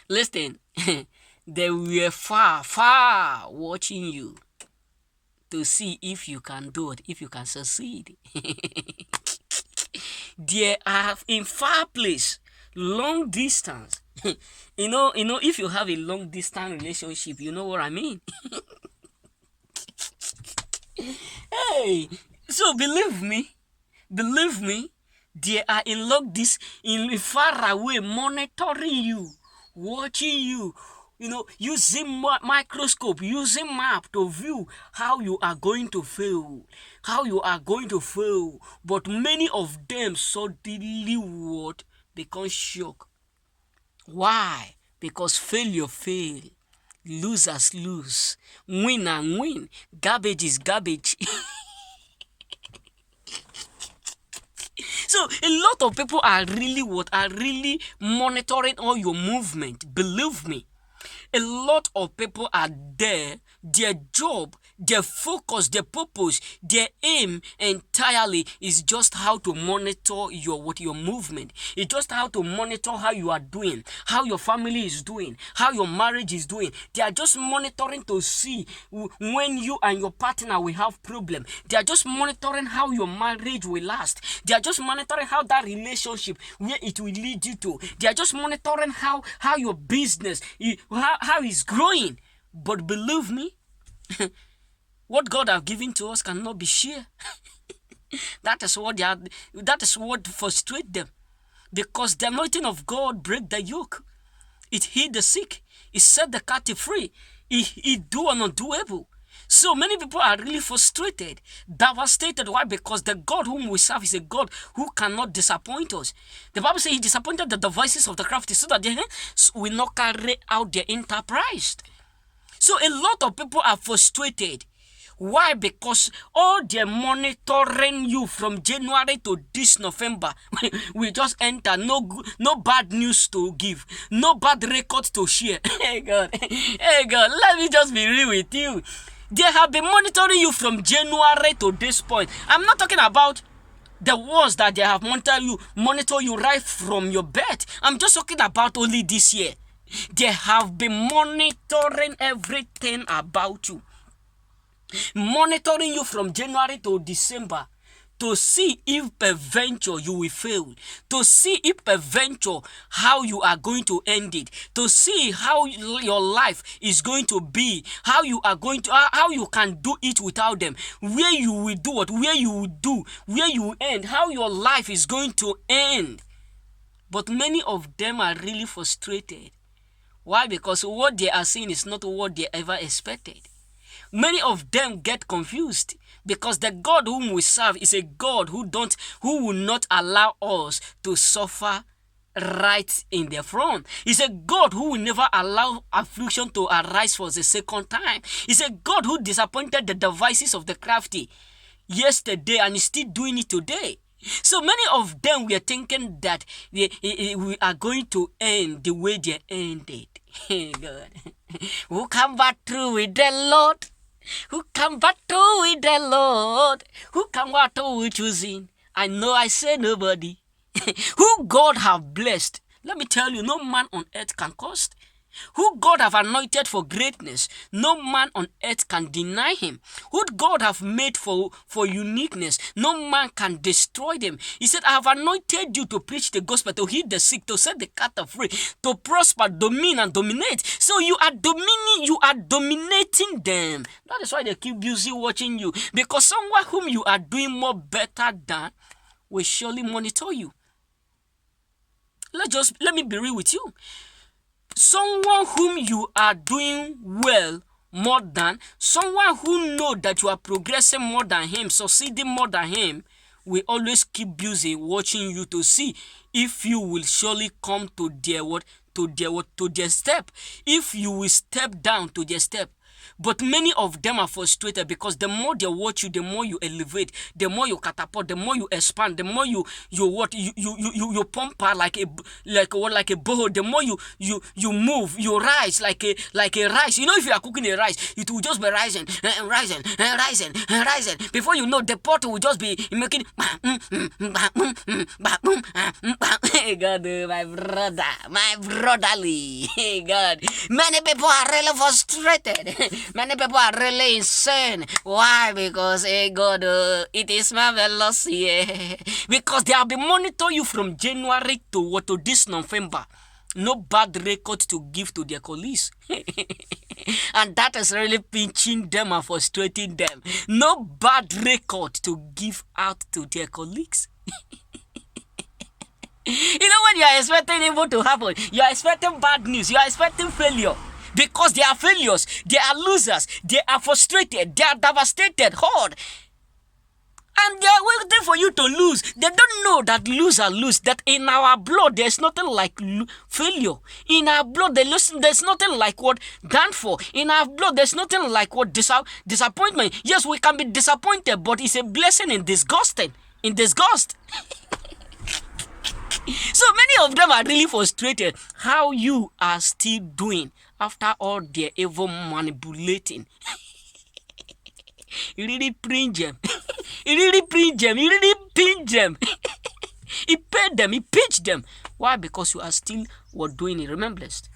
Listen, they were far, far watching you to see if you can do it, if you can succeed. They are in far place, long distance. If you have a long distance relationship, you know what I mean. Hey, so believe me, they are in in far away, monitoring you, watching you. Using microscope, using map to view how you are going to fail, But many of them suddenly what become shocked. Why? Because fail, losers lose, win and win, garbage is garbage. So a lot of people are really monitoring all your movement. Believe me, a lot of people are there. Their job, their focus, their purpose, their aim entirely is just how to monitor your movement. It's just how to monitor how you are doing, how your family is doing, how your marriage is doing. They are just monitoring to see when you and your partner will have problem. They are just monitoring how your marriage will last. They are just monitoring how that relationship, where it will lead you to. They are just monitoring how your business, how it's growing. But believe me, what God has given to us cannot be shared. That is what frustrates them. Because the anointing of God break the yoke. It healed the sick. It set the captive free. It do an undoable. So many people are really frustrated, devastated. Why? Because the God whom we serve is a God who cannot disappoint us. The Bible says he disappointed the devices of the crafty so that they will not carry out their enterprise. So a lot of people are frustrated. Why? Because all they're monitoring you from January to this November. We just enter. No bad news to give. No bad record to share. Hey God. Let me just be real with you. They have been monitoring you from January to this point. I'm not talking about the ones that they have monitor you right from your bed. I'm just talking about only this year. They have been monitoring everything about you. Monitoring you from January to December to see if peradventure you will fail, to see if peradventure how you are going to end it, to see how your life is going to be, how you can do it without them, where you will do it, where you will do, where you will end, how your life is going to end. But many of them are really frustrated. Why? Because what they are seeing is not what they ever expected. Many of them get confused because the God whom we serve is a God who will not allow us to suffer right in the front. He's a God who will never allow affliction to arise for the second time. He's a God who disappointed the devices of the crafty yesterday and is still doing it today. So many of them were thinking that we are going to end the way they ended. God. Who come back through with the Lord? Who come back through with the Lord? Who come back through with choosing? I know I say nobody. Who God have blessed. Let me tell you, no man on earth can cost. Who God have anointed for greatness, no man on earth can deny him. Who God have made for uniqueness, no man can destroy them. He said, I have anointed you to preach the gospel, to heal the sick, to set the captive free, to prosper, domine, and dominate. So you are dominating them. That is why they keep busy watching you. Because someone whom you are doing more better than will surely monitor you. Let me be real with you. Someone whom you are doing well more than, someone who know that you are progressing more than him, succeeding more than him, will always keep busy watching you to see if you will surely come to their step, if you will step down to their step. But many of them are frustrated because the more they watch you, the more you elevate, the more you catapult, the more you expand, the more you pump out like a bowl. The more you move, you rise like a rice. You know, if you are cooking a rice, it will just be rising and rising and rising and rising. Before you know, the pot will just be making. Hey God, my brotherly. Hey God, many people are really frustrated. Many people are really insane. Why? Because, hey God, it is marvelous, yeah. Because they have been monitoring you from January to this November. No bad record to give to their colleagues. And that is really pinching them and frustrating them. No bad record to give out to their colleagues. You know, when you are expecting evil to happen, you are expecting bad news, you are expecting failure. Because they are failures, they are losers, they are frustrated, they are devastated, hard. And they are waiting for you to lose. They don't know that lose, that in our blood there's nothing like failure. In our blood there's nothing like what downfall. In our blood there's nothing like what disappointment. Yes, we can be disappointed, but it's a blessing in disgust. So many of them are really frustrated how you are still doing after all their evil manipulating. You really pinch them. You really pinch them. He paid them, he pinched them. Why? Because you are still doing it. Remember, blessed.